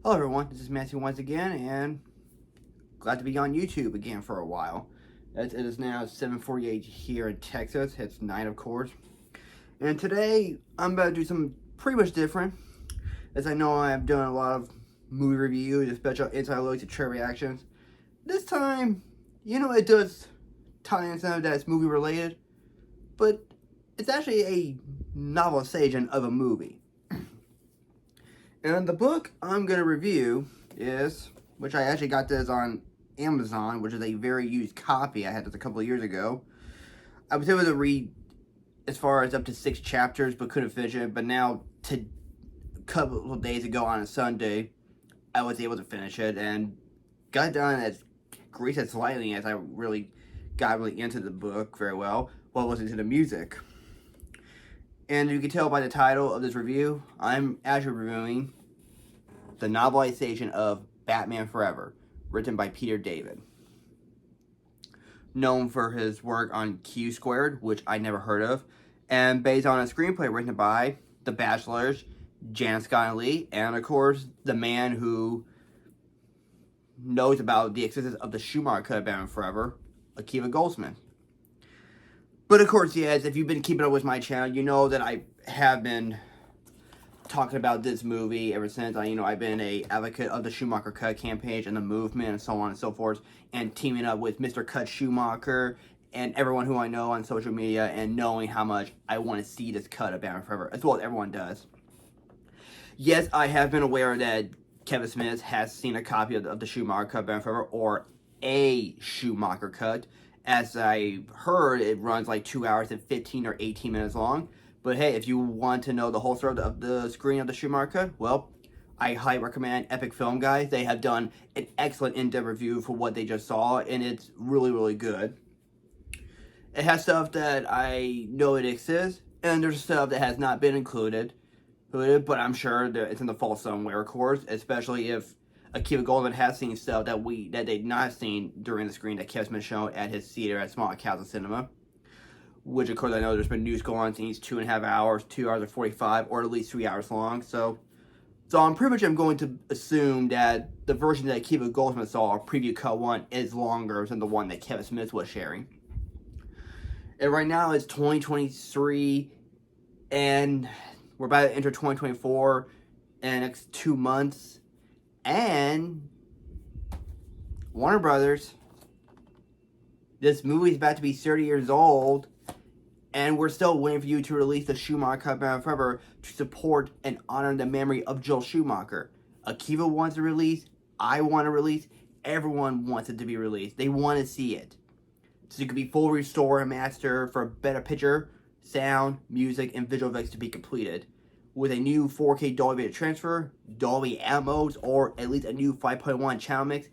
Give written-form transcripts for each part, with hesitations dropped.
Hello everyone, this is Matthew once again, and glad to be on YouTube again for a while. It is now 7:48 here in Texas. It's night, of course. And today, I'm about to do something pretty much different. As I know I've done a lot of movie reviews, and special inside looks at trailer reactions. This time, it does tie in something that's movie related, but it's actually a novelization of a movie. And the book I'm going to review is, which I actually got this on Amazon, which is a very used copy. I had this a couple of years ago. I was able to read as far as up to 6 chapters, but couldn't finish it. But now, a couple of days ago on a Sunday, I was able to finish it and got done as great as slightly as I really got into the book very well while listening to the music. And you can tell by the title of this review, I'm actually reviewing the novelization of Batman Forever, written by Peter David. Known for his work on Q Squared, which I never heard of, and based on a screenplay written by The Bachelors, Jan Scott Lee, and of course, the man who knows about the existence of the Schumacher cut of Batman Forever, Akiva Goldsman. But of course, yes, if you've been keeping up with my channel, you know that I have been talking about this movie ever since. I've been an advocate of the Schumacher Cut campaign and the movement and so on and so forth, and teaming up with Mr. Cut Schumacher and everyone who I know on social media, and knowing how much I want to see this cut of Batman Forever, as well as everyone does. Yes, I have been aware that Kevin Smith has seen a copy of the Schumacher Cut of Batman Forever, or a Schumacher Cut. As I heard, it runs like 2 hours and 15 or 18 minutes long. But hey, if you want to know the whole story of the screen of the Schumacher Cut, well, I highly recommend Epic Film Guys. They have done an excellent in-depth review for what they just saw, and it's really, really good. It has stuff that I know it exists, and there's stuff that has not been included, but I'm sure that it's in the fall somewhere, of course, especially if Akiva Goldsman has seen stuff that they'd not seen during the screen that Kev's been shown at his theater at Small Castle Cinema. Which, of course, I know there's been news going on since 2.5 hours, 2 hours and 45, or at least 3 hours long. So I'm pretty much going to assume that the version that Akiva Goldsman saw, Preview Cut 1, is longer than the one that Kevin Smith was sharing. And right now it's 2023, and we're about to enter 2024 in the next 2 months. And Warner Brothers, this movie is about to be 30 years old, and we're still waiting for you to release the Schumacher Cut of Batman Forever to support and honor the memory of Joel Schumacher. Akiva wants to release, I want to release, everyone wants it to be released. They want to see it. So it could be full restore and master for a better picture, sound, music, and visual effects to be completed. With a new 4K Dolby Vision transfer, Dolby Atmos, or at least a new 5.1 channel mix,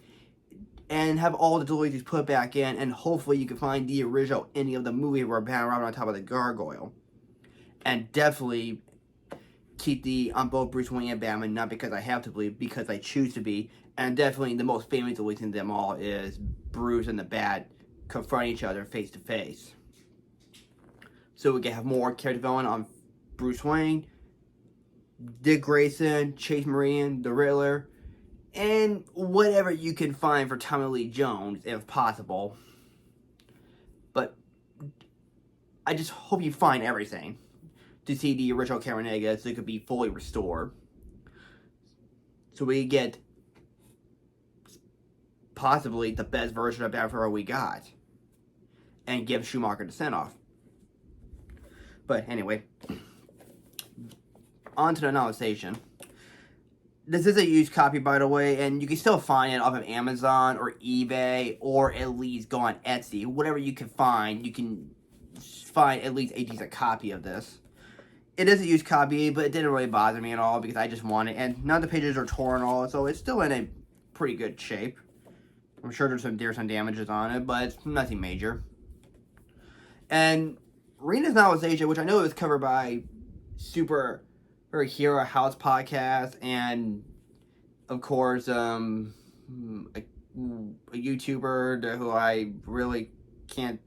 and have all the delays put back in, and hopefully you can find the original ending of the movie where Batman Robin on top of the gargoyle. And definitely keep on both Bruce Wayne and Batman, not because I have to believe, because I choose to be. And definitely the most famous deletion of them all is Bruce and the Bat confronting each other face to face. So we can have more character development on Bruce Wayne, Dick Grayson, Chase Marion, the Riddler, and whatever you can find for Tommy Lee Jones, if possible. But I just hope you find everything to see the original Cameron Negga so it could be fully restored. So we get possibly the best version of Batman Forever we got, and give Schumacher the send-off. But anyway, on to the novelization. This is a used copy, by the way, and you can still find it off of Amazon or eBay, or at least go on Etsy. Whatever you can find, you can find at least a decent copy of this. It is a used copy, but it didn't really bother me at all because I just want it, and none of the pages are torn at all, so it's still in a pretty good shape. I'm sure there's some damages on it, but it's nothing major. And reading this novelization, which I know was covered by Hero House podcast, and of course a YouTuber who I really can't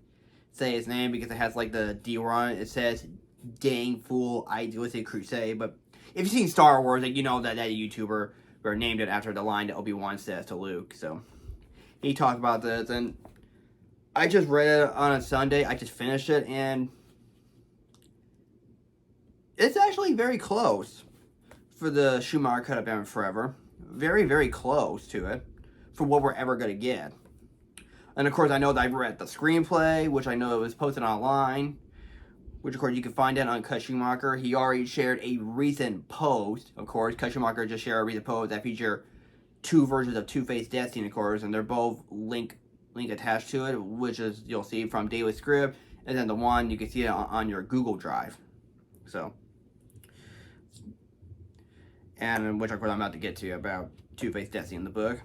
say his name because it has like the D on it. It says dang fool idealistic crusade. But if you've seen Star Wars, like, you know that YouTuber or named it after the line that Obi-Wan says to Luke. So he talked about this, and I just read it on a Sunday. I just finished it, and it's actually very close for the Schumacher cut of Batman Forever. Very, very close to it for what we're ever going to get. And of course, I know that I've read the screenplay, which I know it was posted online, which of course you can find out on Cut Schumacher. He already shared a recent post, of course. Cut Schumacher just shared a recent post that feature 2 versions of Two-Face Death Scene, of course, and they're both link attached to it, which is, you'll see from Daily Script, and then the one you can see it on your Google Drive. So, and which of course I'm about to get to about Two-Face Death Scene in the book.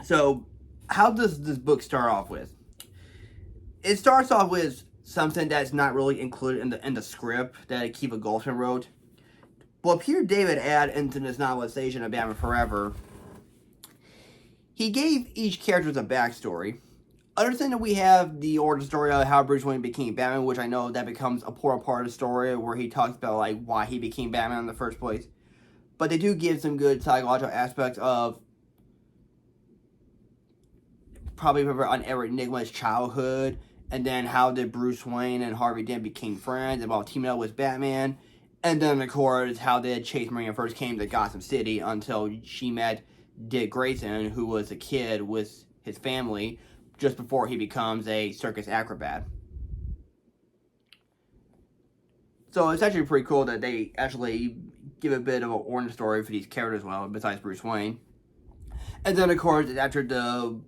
So, how does this book start off with? It starts off with something that's not really included in the script that Akiva Goldsman wrote. Well, Peter David added into this novelization of Batman Forever, he gave each character a backstory. Understand that we have the origin story of how Bruce Wayne became Batman, which I know that becomes a important part of the story where he talks about like why he became Batman in the first place. But they do give some good psychological aspects of probably on Eric Nigma's childhood, and then how did Bruce Wayne and Harvey Dent became friends, and while teaming up with Batman, and then of course how did Chase Marine first came to Gotham City until she met Dick Grayson, who was a kid with his family just before he becomes a circus acrobat. So it's actually pretty cool that they actually give a bit of an origin story for these characters as well, besides Bruce Wayne. And then of course after the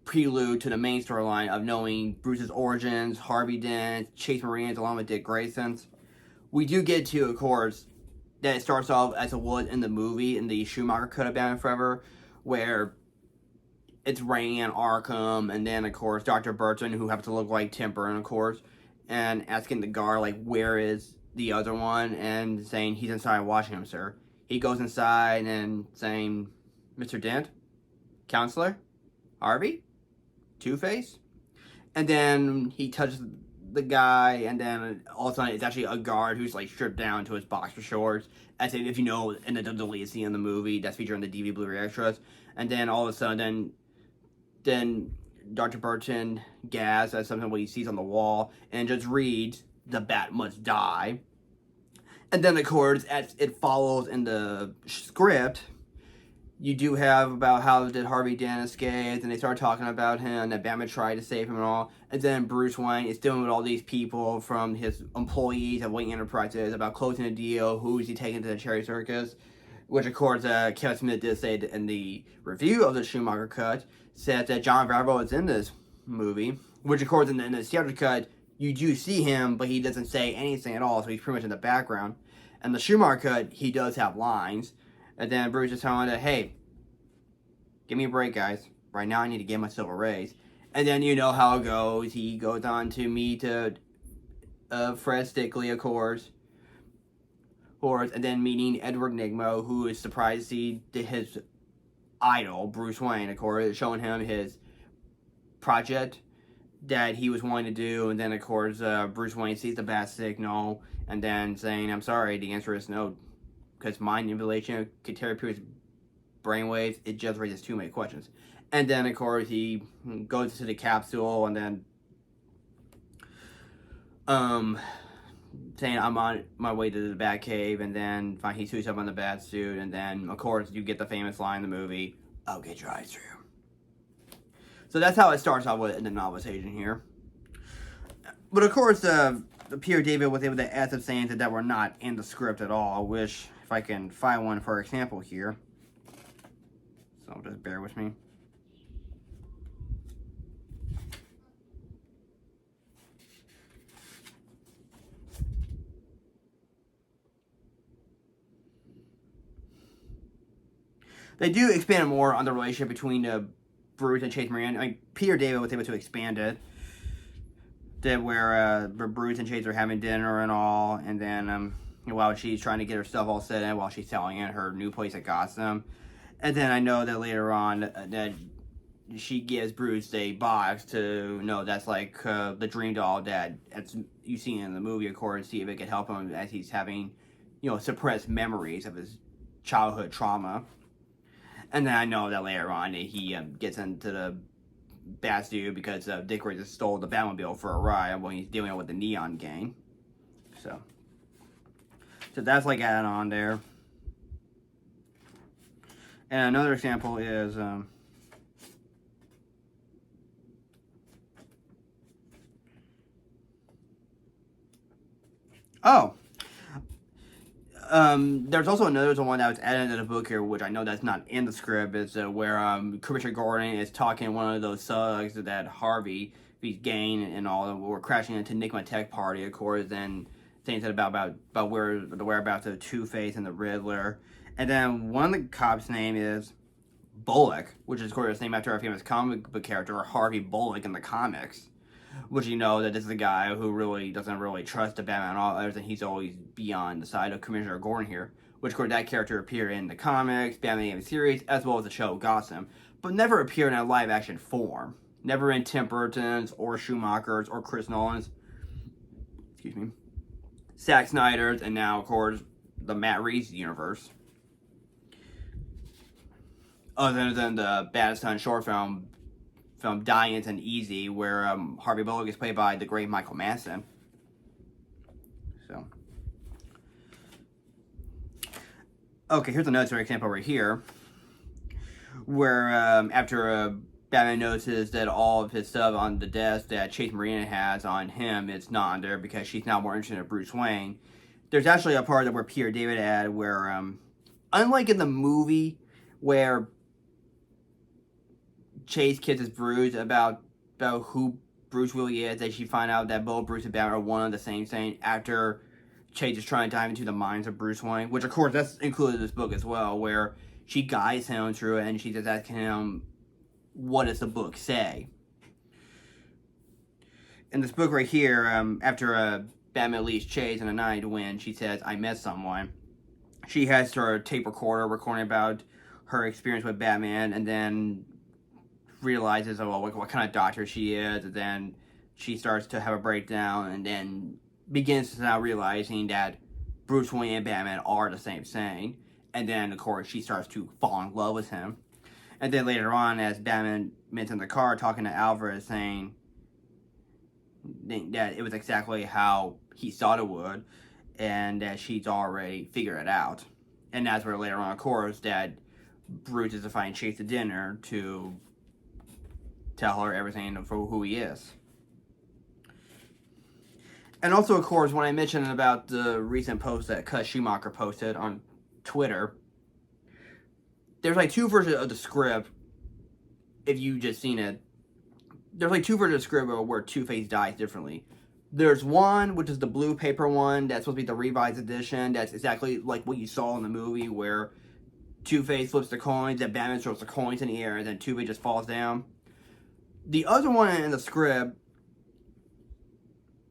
prelude to the main storyline of knowing Bruce's origins, Harvey Dent, Chase Marine's along with Dick Grayson's, we do get to, of course, that it starts off as it was in the movie, in the Schumacher cut of Batman Forever, where it's raining in Arkham, and then, of course, Dr. Burton, who happens to look like Tim Burton, of course, and asking the guard, like, where is the other one, and saying, he's inside watching him, sir. He goes inside and saying, Mr. Dent? Counselor? Harvey? Two-Face? And then he touches the guy, and then all of a sudden it's actually a guard who's like stripped down to his boxer shorts, as if you know in the deleted scene in the movie that's featured in the DVD Blu-ray extras. And then all of a sudden, then Dr. Burton gasps at something what he sees on the wall and just reads, "The bat must die." And then of course, as it follows in the script, you do have about how did Harvey Dent escape, and they start talking about him, that Batman tried to save him and all. And then Bruce Wayne is dealing with all these people from his employees at Wayne Enterprises about closing a deal, who is he taking to the Cherry Circus, which of course Kevin Smith did say in the review of the Schumacher cut, said that John Favreau is in this movie, which of course in the theatrical cut, you do see him, but he doesn't say anything at all, so he's pretty much in the background. And the Schumacher cut, he does have lines. And then Bruce is telling her, hey, give me a break, guys. Right now I need to get my silver raise. And then you know how it goes. He goes on to meet Fred Stickley, of course. And then meeting Edward Nigma, who is surprised to see his idol, Bruce Wayne, of course, showing him his project that he was wanting to do. And then, of course, Bruce Wayne sees the bat signal and then saying, I'm sorry, the answer is no. Because mind manipulation could tear through his brainwaves, it just raises too many questions. And then, of course, he goes to the capsule and then saying, I'm on my way to the Batcave, and then he suits up on the bat suit, and then, of course, you get the famous line in the movie, I'll get your eyes through. So that's how it starts off with in the novelization here. But, of course, Peter David was able to add some sayings that were not in the script at all. I wish if I can find one, for example, here. So just bear with me. They do expand more on the relationship between Bruce and Chase Marine. I mean, Peter David was able to expand it. Where Bruce and Chase are having dinner and all, and then while she's trying to get her stuff all set in while she's selling at her new place at Gotham. And then I know that later on that she gives Bruce a box to know that's like the dream doll that you see in the movie, of course, see if it can help him as he's having, suppressed memories of his childhood trauma. And then I know that later on he gets into the Bastille because Dick Grayson stole the Batmobile for a ride when he's dealing with the Neon Gang. So that's like added on there. And another example is there's also another one that was added into the book here, which I know that's not in the script. Is where Commissioner Gordon is talking to one of those thugs that Harvey's gang and all of them were crashing into Nigma Tech Party, of course, and saying that about where the whereabouts of Two-Face and the Riddler. And then one of the cops' name is Bullock, which is of course named after a famous comic book character, Harvey Bullock in the comics. Which you know that this is a guy who really doesn't really trust the Batman and all others, and he's always beyond the side of Commissioner Gordon here. Which, of course, that character appeared in the comics, Batman animated series, as well as the show Gotham, but never appeared in a live-action form. Never in Tim Burton's, or Schumacher's, or Chris Nolan's, excuse me, Zack Snyder's, and now, of course, the Matt Reeves universe. Other than the Bad Son short film Dying and Easy, where Harvey Bullock is played by the great Michael Madsen. So, okay, here's another example right here, where after Batman notices that all of his stuff on the desk that Chase Marina has on him, it's not on there because she's now more interested in Bruce Wayne. There's actually a part where Peter David had where, unlike in the movie, where Chase kisses Bruce about who Bruce really is, that she find out that both Bruce and Batman are one and the same thing after Chase is trying to dive into the minds of Bruce Wayne, which of course that's included in this book as well, where she guides him through it and she's just asking him, what does the book say? In this book right here, after Batman leaves Chase in the night when she says, I met someone, she has her tape recorder recording about her experience with Batman, and then realizes what kind of doctor she is, and then she starts to have a breakdown, and then begins to now realizing that Bruce Wayne and Batman are the same thing, and then of course she starts to fall in love with him. And then later on, as Batman meets in the car talking to Alfred, saying that it was exactly how he thought it would, and that she's already figured it out. And that's where later on, of course, that Bruce is to find Chase at dinner to tell her everything for who he is. And also, of course, when I mentioned about the recent post that Cus Schumacher posted on Twitter, there's like two versions of the script. If you just seen it, there's like two versions of the script where Two-Face dies differently. There's one, which is the blue paper one, that's supposed to be the revised edition. That's exactly like what you saw in the movie, where Two-Face flips the coins, and Batman throws the coins in the air, and then Two-Face just falls down. The other one in the script,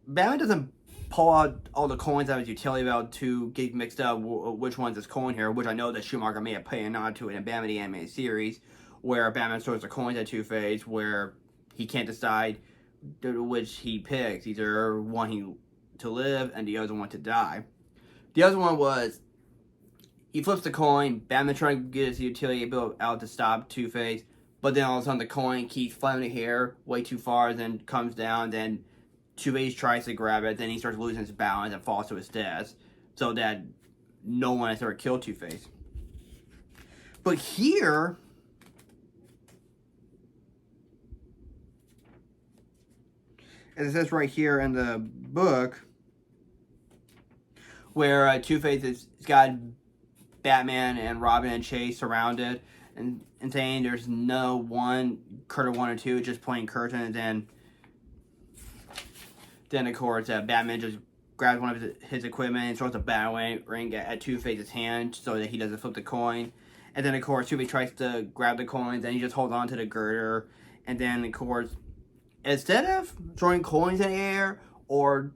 Batman doesn't pull out all the coins out of his utility belt to get mixed up which one's his coin here, which I know that Schumacher may have paid a nod to it in Batman the Animated Series, where Batman throws the coins at Two-Face, where he can't decide which he picks, either one to live and the other one to die. The other one was, he flips the coin, Batman trying to get his utility belt out to stop Two-Face, but then all of a sudden the coin keeps flying in the air way too far, then comes down, then Two-Face tries to grab it, then he starts losing his balance and falls to his death, so that no one has ever killed Two-Face. But here, as it says right here in the book, where Two-Face has got Batman and Robin and Chase surrounded, and saying there's no one, Curtain 1 or 2, just plain Curtain, and then of course Batman just grabs one of his equipment and throws a Batman ring at Two-Face's hand so that he doesn't flip the coin. And then of course Two-Face tries to grab the coins and he just holds on to the girder. And then of course, instead of throwing coins in the air or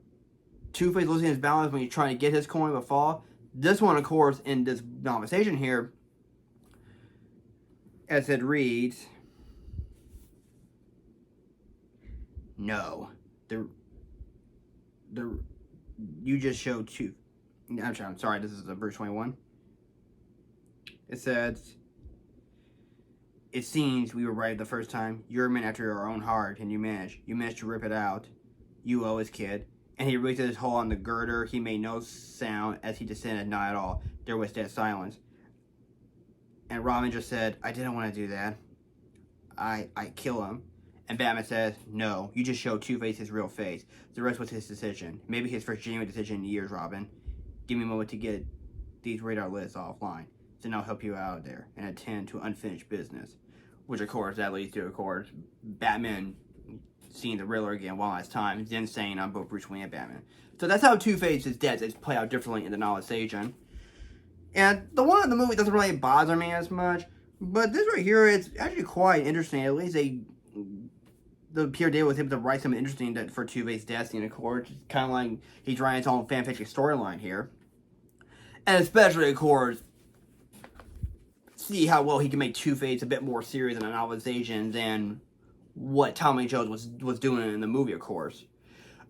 Two-Face losing his balance when he's trying to get his coin but fall, this one of course in this novelization here, as it reads, no, you just showed two. I'm sorry, this is the Bruce 21. It says, It seems we were right the first time. You're a man after your own heart, and you managed to rip it out. You owe his kid. And he raised his hole on the girder. He made no sound as he descended, not at all. There was dead silence. And Robin just said, I didn't want to do that. I kill him. And Batman says, no, you just showed Two-Face his real face. The rest was his decision. Maybe his first genuine decision in years, Robin. Give me a moment to get these radar lists offline. Then I'll help you out of there and attend to unfinished business. Which, of course, that leads to, of course, Batman seeing the Riddler again while on his time, then saying I'm both Bruce Wayne and Batman. So that's how Two-Face's death is played out differently in the novelization. And the one in the movie doesn't really bother me as much, but this right here, it's actually quite interesting. At least the Peter David was able to write something interesting for Two-Face's death scene, of course. It's kind of like he's writing his own fanfiction storyline here. And especially, of course, see how well he can make Two-Face a bit more serious in a novelization than what Tommy Jones was doing in the movie, of course.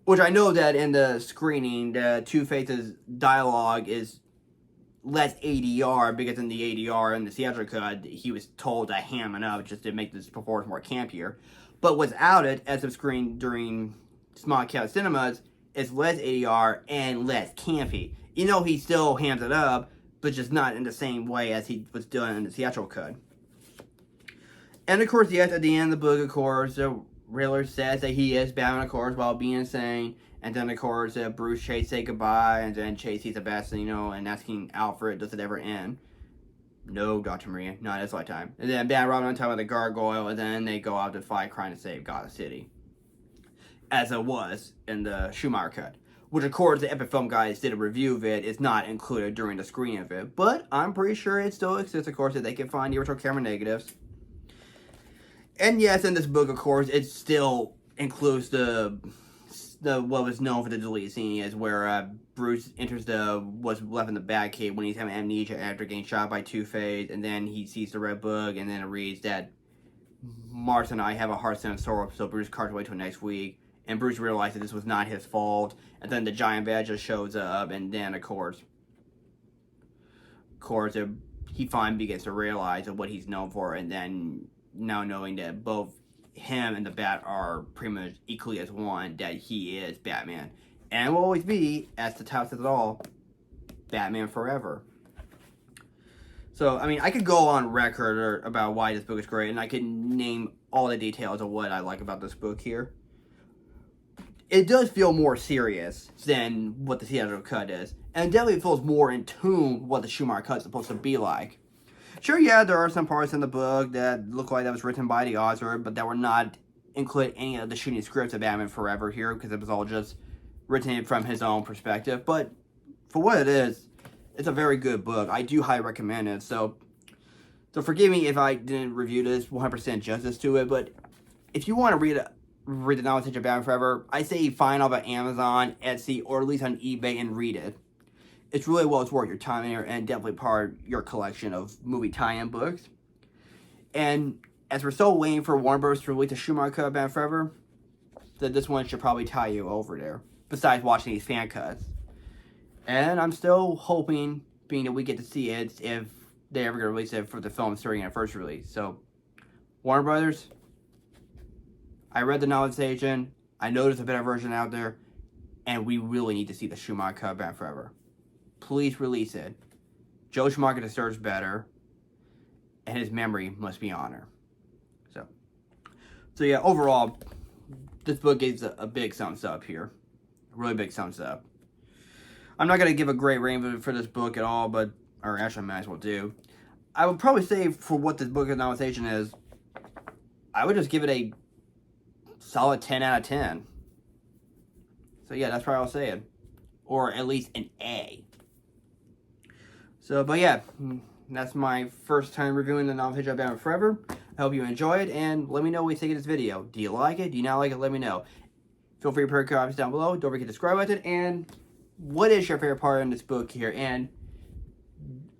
Which I know that in the screening, Two-Face's dialogue is less ADR, because in the ADR in the theatrical cut, he was told to ham it up just to make this performance more campier. But without it, as of screen during small cat cinemas, it's less ADR and less campy. You know, he still hams it up, but just not in the same way as he was doing in the theatrical cut. And of course, yes, at the end of the book, of course, the Riddler says that he is Batman, of course, while being insane. And then, of course, Bruce Chase say goodbye, and then Chase sees Sebastiano and asking Alfred, does it ever end? No, Dr. Maria, not his lifetime. And then Batman Robin on top of the gargoyle, and then they go out to fight crime to save Gotham City. As it was in the Schumacher cut. Which, of course, the Epic Film guys did a review of it. It's not included during the screening of it. But I'm pretty sure it still exists, of course, that they can find the original camera negatives. And yes, in this book, of course, it still includes the what was known for the deleted scene is where Bruce enters what's left in the Batcave when he's having amnesia after getting shot by Two-Face, and then he sees the red book, and then it reads that Martha and I have a hard sense of sorrow, so Bruce carts away till next week, and Bruce realizes this was not his fault, and then the giant bat just shows up, and then of course he finally begins to realize what he's known for, and then now knowing that both him and the Bat are pretty much equally as one, that he is Batman. And will always be, as the title says it all, Batman forever. So, I mean, I could go on record about why this book is great, and I could name all the details of what I like about this book here. It does feel more serious than what the theatrical cut is, and it definitely feels more in tune with what the Schumacher cut is supposed to be like. Sure, yeah, there are some parts in the book that look like that was written by the author, but that were not included any of the shooting scripts of Batman Forever here, because it was all just written from his own perspective. But for what it is, it's a very good book. I do highly recommend it. So forgive me if I didn't review this 100% justice to it, but if you want to read the novelization of Batman Forever, I say find off on Amazon, Etsy, or at least on eBay and read it. It's really well worth your time here, and definitely part of your collection of movie tie-in books. And as we're still waiting for Warner Bros. To release the Schumacher cut of Batman Forever, that this one should probably tie you over there, besides watching these fan cuts. And I'm still hoping, being that we get to see it, if they ever gonna release it for the film starting at first release. So, Warner Brothers, I read the novelization, I know there's a better version out there, and we really need to see the Schumacher cut of Batman Forever. Please release it. Joe Schumacher deserves better, and his memory must be honored. So yeah, overall, this book gives a big thumbs up here. A really big thumbs up. I'm not going to give a great rating for this book at all, or actually I might as well do. I would probably say for what this book of novelization is, I would just give it a solid 10 out of 10. So yeah, that's probably what I'll say it. Or at least an A. So, but yeah, that's my first time reviewing the novelization of Batman Forever. I hope you enjoyed, and let me know what you think of this video. Do you like it? Do you not like it? Let me know. Feel free to put your comments down below. Don't forget to subscribe button. And what is your favorite part in this book here? And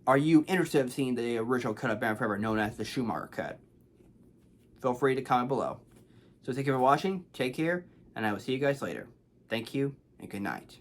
are you interested in seeing the original cut of Batman Forever, known as the Schumacher cut? Feel free to comment below. So thank you for watching. Take care, and I will see you guys later. Thank you, and good night.